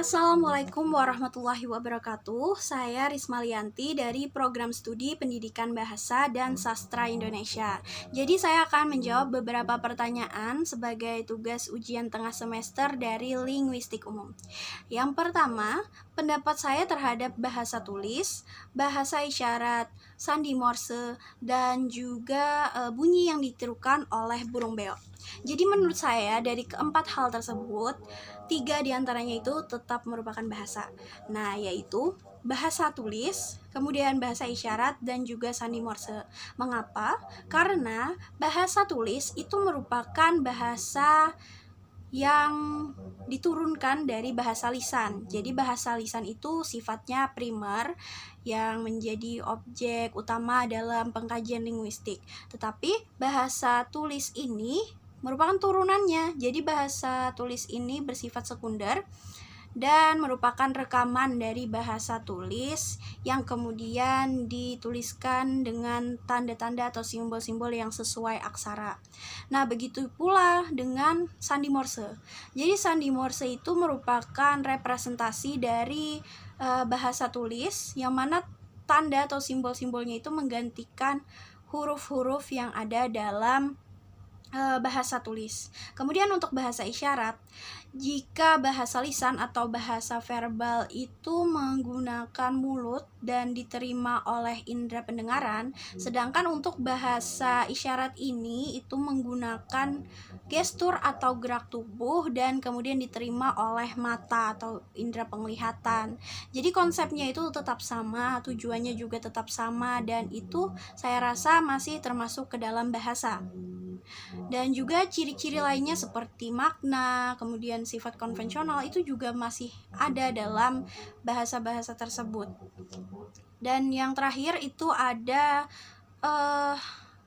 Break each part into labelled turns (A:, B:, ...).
A: Assalamualaikum warahmatullahi wabarakatuh. Saya Risma Lianti dari Program Studi Pendidikan Bahasa dan Sastra Indonesia. Jadi saya akan menjawab beberapa pertanyaan sebagai tugas ujian tengah semester dari Linguistik Umum. Yang pertama, pendapat saya terhadap bahasa tulis, bahasa isyarat, sandi Morse, dan juga bunyi yang ditirukan oleh burung beo. Jadi menurut saya dari keempat hal tersebut, 3 diantaranya itu tetap merupakan bahasa. Nah, yaitu bahasa tulis, kemudian bahasa isyarat, dan juga sandi Morse. Mengapa? Karena bahasa tulis itu merupakan bahasa yang diturunkan dari bahasa lisan. Jadi bahasa lisan itu sifatnya primer yang menjadi objek utama dalam pengkajian linguistik. Tetapi bahasa tulis ini merupakan turunannya. Jadi bahasa tulis ini bersifat sekunder dan merupakan rekaman dari bahasa tulis yang kemudian dituliskan dengan tanda-tanda atau simbol-simbol yang sesuai aksara. Nah, begitu pula dengan sandi Morse. Jadi sandi Morse itu merupakan representasi dari bahasa tulis yang mana tanda atau simbol-simbolnya itu menggantikan huruf-huruf yang ada dalam bahasa tulis. Kemudian untuk bahasa isyarat, jika bahasa lisan atau bahasa verbal itu menggunakan mulut dan diterima oleh indera pendengaran, sedangkan untuk bahasa isyarat ini itu menggunakan gestur atau gerak tubuh dan kemudian diterima oleh mata atau indera penglihatan. Jadi konsepnya itu tetap sama, tujuannya juga tetap sama, dan itu saya rasa masih termasuk ke dalam bahasa. Dan juga ciri-ciri lainnya seperti makna, kemudian sifat konvensional itu juga masih ada dalam bahasa-bahasa tersebut. Dan yang terakhir itu ada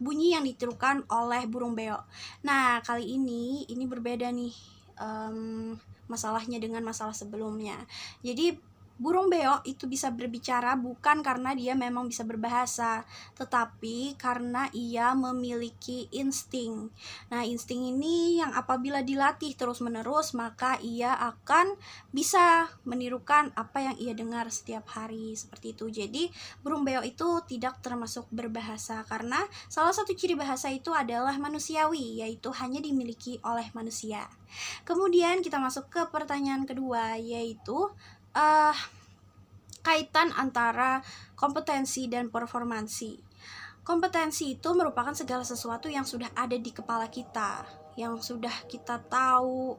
A: bunyi yang ditirukan oleh burung beo. Nah, kali ini berbeda nih masalahnya dengan masalah sebelumnya. Jadi burung beo itu bisa berbicara bukan karena dia memang bisa berbahasa, tetapi karena ia memiliki insting. Nah, insting ini yang apabila dilatih terus-menerus, maka ia akan bisa menirukan apa yang ia dengar setiap hari, seperti itu. Jadi, burung beo itu tidak termasuk berbahasa karena salah satu ciri bahasa itu adalah manusiawi, yaitu hanya dimiliki oleh manusia. Kemudian kita masuk ke pertanyaan kedua, yaitu kaitan antara kompetensi dan performansi. Kompetensi itu merupakan segala sesuatu yang sudah ada di kepala kita, yang sudah kita tahu,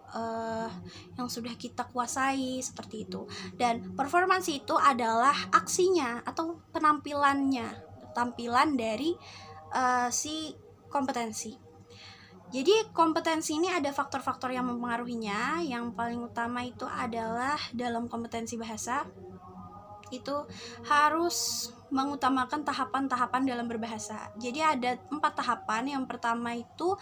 A: yang sudah kita kuasai, seperti itu. Dan performansi itu adalah aksinya atau tampilan dari si kompetensi. Jadi kompetensi ini ada faktor-faktor yang mempengaruhinya. Yang paling utama itu adalah dalam kompetensi bahasa itu harus mengutamakan tahapan-tahapan dalam berbahasa. Jadi ada 4 tahapan. Yang pertama itu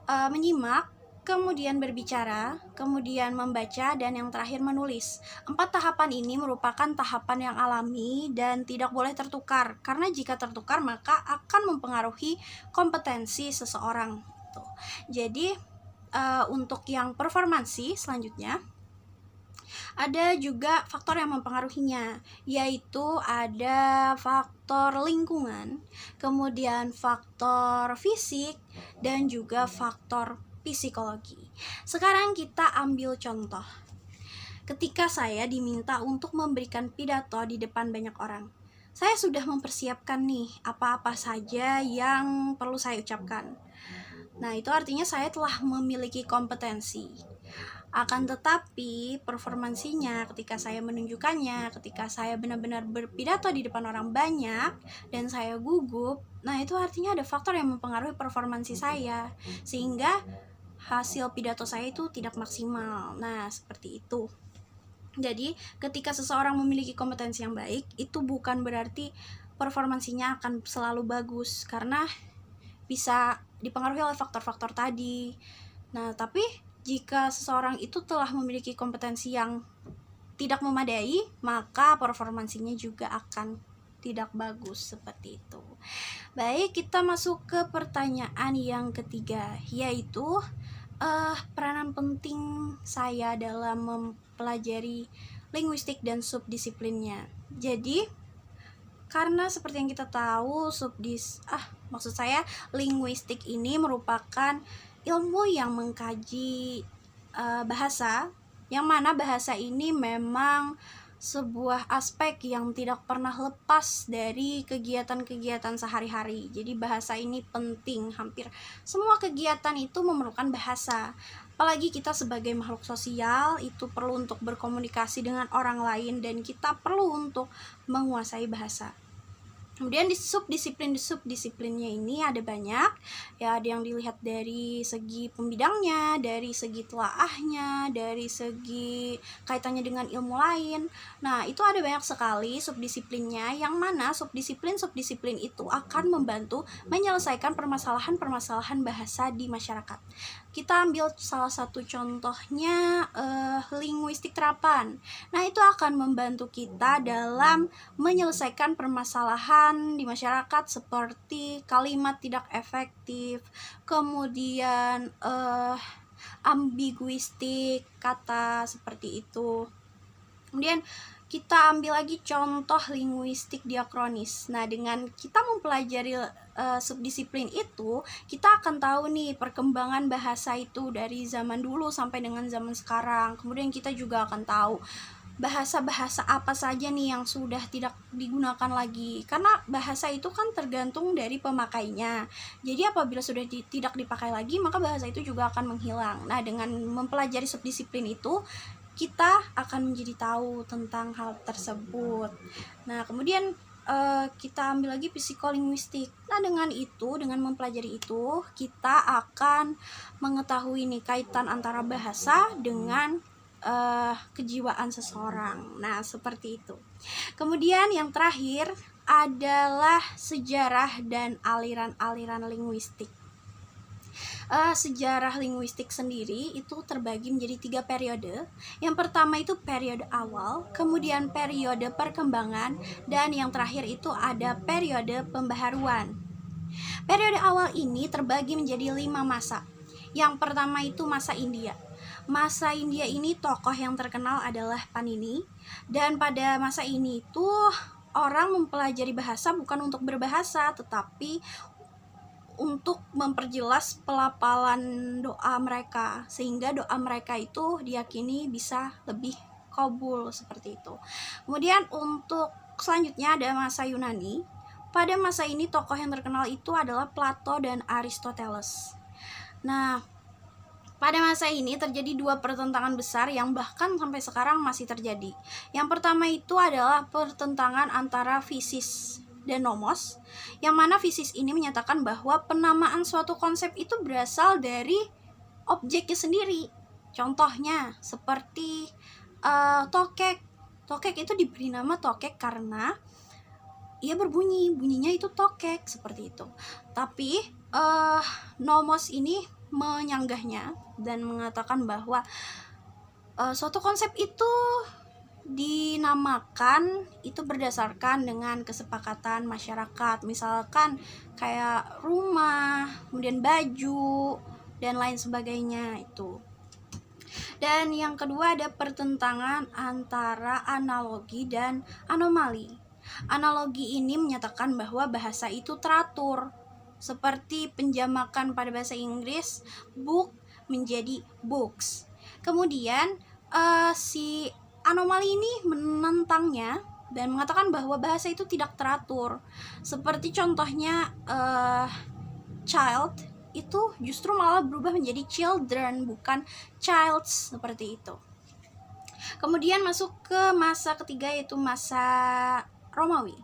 A: menyimak, kemudian berbicara, kemudian membaca, dan yang terakhir menulis. 4 tahapan ini merupakan tahapan yang alami dan tidak boleh tertukar, karena jika tertukar maka akan mempengaruhi kompetensi seseorang. Jadi untuk yang performansi selanjutnya ada juga faktor yang mempengaruhinya, yaitu ada faktor lingkungan, kemudian faktor fisik, dan juga faktor psikologi. Sekarang kita ambil contoh. Ketika saya diminta untuk memberikan pidato di depan banyak orang, saya sudah mempersiapkan nih apa-apa saja yang perlu saya ucapkan. Nah, itu artinya saya telah memiliki kompetensi. Akan tetapi performansinya ketika saya menunjukkannya, ketika saya benar-benar berpidato di depan orang banyak dan saya gugup, nah itu artinya ada faktor yang mempengaruhi performansi saya, sehingga hasil pidato saya itu tidak maksimal. Nah, seperti itu. Jadi ketika seseorang memiliki kompetensi yang baik, itu bukan berarti performansinya akan selalu bagus, karena bisa dipengaruhi oleh faktor-faktor tadi. Nah, tapi jika seseorang itu telah memiliki kompetensi yang tidak memadai, maka performansinya juga akan tidak bagus, seperti itu. Baik, kita masuk ke pertanyaan yang ketiga, yaitu peranan penting saya dalam mempelajari linguistik dan subdisiplinnya. Jadi karena seperti yang kita tahu linguistik ini merupakan ilmu yang mengkaji bahasa, yang mana bahasa ini memang sebuah aspek yang tidak pernah lepas dari kegiatan-kegiatan sehari-hari. Jadi bahasa ini penting, hampir semua kegiatan itu memerlukan bahasa. Apalagi kita sebagai makhluk sosial itu perlu untuk berkomunikasi dengan orang lain, dan kita perlu untuk menguasai bahasa. Kemudian di subdisiplinnya ini ada banyak ya, ada yang dilihat dari segi pembidangnya, dari segi telaahnya, dari segi kaitannya dengan ilmu lain. Nah, itu ada banyak sekali subdisiplinnya, yang mana subdisiplin itu akan membantu menyelesaikan permasalahan-permasalahan bahasa di masyarakat. Kita ambil salah satu contohnya linguistik terapan. Nah, itu akan membantu kita dalam menyelesaikan permasalahan di masyarakat seperti kalimat tidak efektif, kemudian ambiguistik kata seperti itu. Kemudian kita ambil lagi contoh linguistik diakronis. Nah, dengan kita mempelajari subdisiplin itu, kita akan tahu nih perkembangan bahasa itu dari zaman dulu sampai dengan zaman sekarang. Kemudian kita juga akan tahu bahasa-bahasa apa saja nih yang sudah tidak digunakan lagi, karena bahasa itu kan tergantung dari pemakainya. Jadi apabila sudah tidak dipakai lagi, maka bahasa itu juga akan menghilang. Nah, dengan mempelajari subdisiplin itu, kita akan menjadi tahu tentang hal tersebut. Nah, kemudian kita ambil lagi psikolinguistik. Nah, dengan mempelajari itu, kita akan mengetahui nih kaitan antara bahasa dengan kejiwaan seseorang. Nah, seperti itu. Kemudian yang terakhir adalah sejarah dan aliran-aliran linguistik. Sejarah linguistik sendiri itu terbagi menjadi 3 periode. Yang pertama itu periode awal, kemudian periode perkembangan, dan yang terakhir itu ada periode pembaharuan. Periode awal ini terbagi menjadi 5 masa. Yang pertama itu masa India. Masa India ini tokoh yang terkenal adalah Panini, dan pada masa ini itu orang mempelajari bahasa bukan untuk berbahasa, tetapi untuk memperjelas pelafalan doa mereka, sehingga doa mereka itu diyakini bisa lebih kabul seperti itu. Kemudian untuk selanjutnya ada masa Yunani. Pada masa ini tokoh yang terkenal itu adalah Plato dan Aristoteles. Nah, pada masa ini terjadi 2 pertentangan besar yang bahkan sampai sekarang masih terjadi. Yang pertama itu adalah pertentangan antara fisis dan nomos, yang mana fisis ini menyatakan bahwa penamaan suatu konsep itu berasal dari objeknya sendiri. Contohnya seperti tokek. Tokek itu diberi nama tokek karena ia berbunyi, bunyinya itu tokek, seperti itu. Tapi nomos ini menyanggahnya dan mengatakan bahwa suatu konsep itu dinamakan itu berdasarkan dengan kesepakatan masyarakat, misalkan kayak rumah, kemudian baju, dan lain sebagainya itu. Dan yang kedua ada pertentangan antara analogi dan anomali. Analogi ini menyatakan bahwa bahasa itu teratur, seperti penjamakan pada bahasa Inggris book menjadi books. Kemudian si anomali ini menentangnya dan mengatakan bahwa bahasa itu tidak teratur. Seperti contohnya child itu justru malah berubah menjadi children, bukan childs, seperti itu. Kemudian masuk ke masa ketiga, yaitu masa Romawi.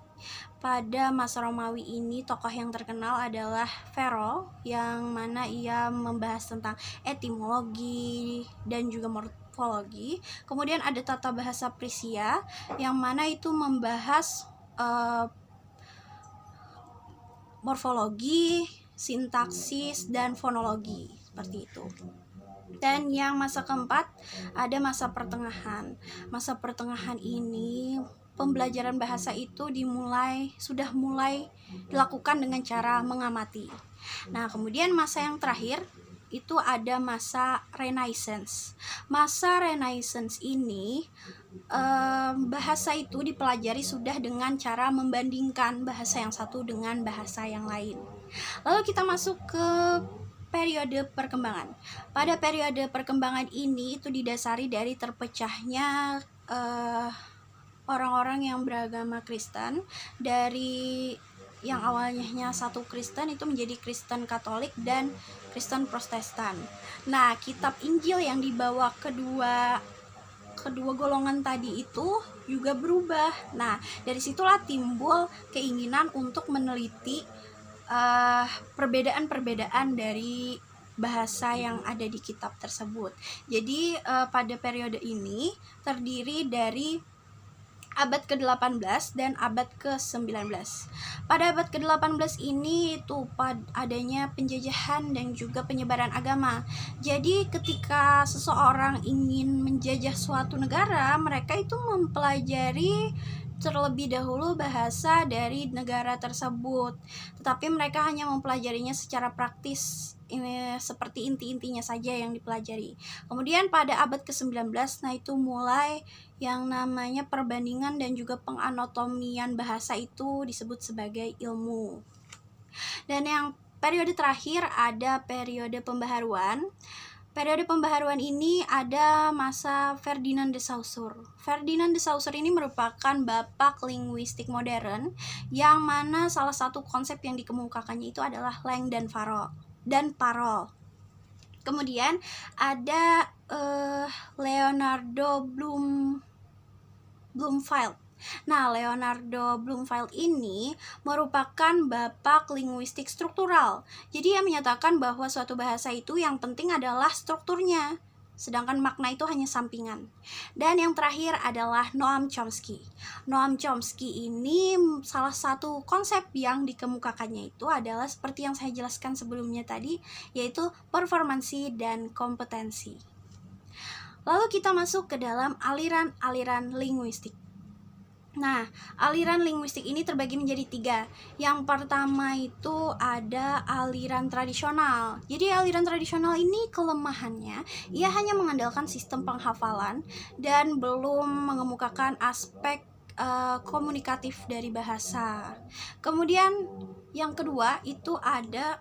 A: Pada masa Romawi ini tokoh yang terkenal adalah Varro, yang mana ia membahas tentang etimologi dan juga morfologi. Kemudian ada tata bahasa Prisia, yang mana itu membahas morfologi, sintaksis, dan fonologi, seperti itu. Dan yang masa keempat ada masa pertengahan. Masa pertengahan ini pembelajaran bahasa itu sudah mulai dilakukan dengan cara mengamati. Nah, kemudian masa yang terakhir itu ada masa Renaissance. Masa Renaissance ini bahasa itu dipelajari sudah dengan cara membandingkan bahasa yang satu dengan bahasa yang lain. Lalu kita masuk ke periode perkembangan. Pada periode perkembangan ini itu didasari dari terpecahnya orang-orang yang beragama Kristen, dari yang awalnya satu Kristen itu menjadi Kristen Katolik dan Kristen Protestan. Nah, kitab Injil yang dibawa kedua golongan tadi itu juga berubah. Nah, dari situlah timbul keinginan untuk meneliti perbedaan-perbedaan dari bahasa yang ada di kitab tersebut. Jadi pada periode ini terdiri dari abad ke-18 dan abad ke-19. Pada abad ke-18 ini itu adanya penjajahan dan juga penyebaran agama. Jadi ketika seseorang ingin menjajah suatu negara, mereka itu mempelajari terlebih dahulu bahasa dari negara tersebut. Tetapi mereka hanya mempelajarinya secara praktis, ini seperti inti-intinya saja yang dipelajari. Kemudian pada abad ke-19, nah itu mulai yang namanya perbandingan dan juga penganatomian bahasa itu disebut sebagai ilmu. Dan yang periode terakhir ada periode pembaharuan. Periode pembaharuan ini ada masa Ferdinand de Saussure. Ferdinand de Saussure ini merupakan bapak linguistik modern, yang mana salah satu konsep yang dikemukakannya itu adalah leng dan parol. Kemudian ada Leonardo Bloomfield. Nah, Leonardo Bloomfield ini merupakan bapak linguistik struktural. Jadi ia menyatakan bahwa suatu bahasa itu yang penting adalah strukturnya, sedangkan makna itu hanya sampingan. Dan yang terakhir adalah Noam Chomsky. Noam Chomsky ini salah satu konsep yang dikemukakannya itu adalah seperti yang saya jelaskan sebelumnya tadi, yaitu performansi dan kompetensi. Lalu kita masuk ke dalam aliran-aliran linguistik. Nah, aliran linguistik ini terbagi menjadi 3. Yang pertama itu ada aliran tradisional. Jadi aliran tradisional ini kelemahannya, ia hanya mengandalkan sistem penghafalan dan belum mengemukakan aspek komunikatif dari bahasa. Kemudian yang kedua itu ada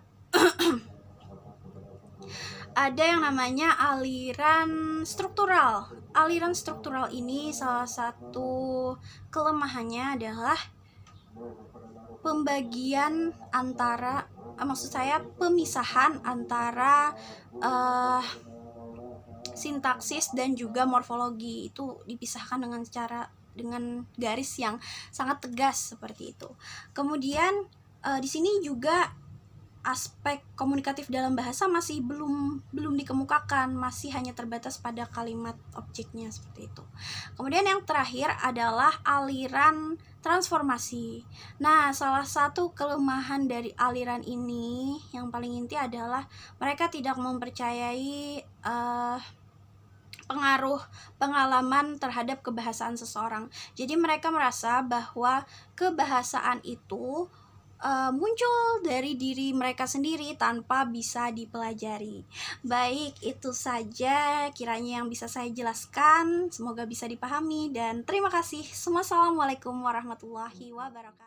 A: ada yang namanya aliran struktural. Aliran struktural ini salah satu kelemahannya adalah pembagian antara pemisahan antara sintaksis dan juga morfologi. Itu dipisahkan dengan garis yang sangat tegas seperti itu. Kemudian di sini juga aspek komunikatif dalam bahasa masih belum dikemukakan, masih hanya terbatas pada kalimat objeknya seperti itu. Kemudian yang terakhir adalah aliran transformasi. Nah, salah satu kelemahan dari aliran ini yang paling inti adalah mereka tidak mempercayai pengaruh pengalaman terhadap kebahasaan seseorang. Jadi mereka merasa bahwa kebahasaan itu muncul dari diri mereka sendiri tanpa bisa dipelajari. Baik, itu saja kiranya yang bisa saya jelaskan. Semoga bisa dipahami dan terima kasih. Assalamualaikum warahmatullahi wabarakatuh.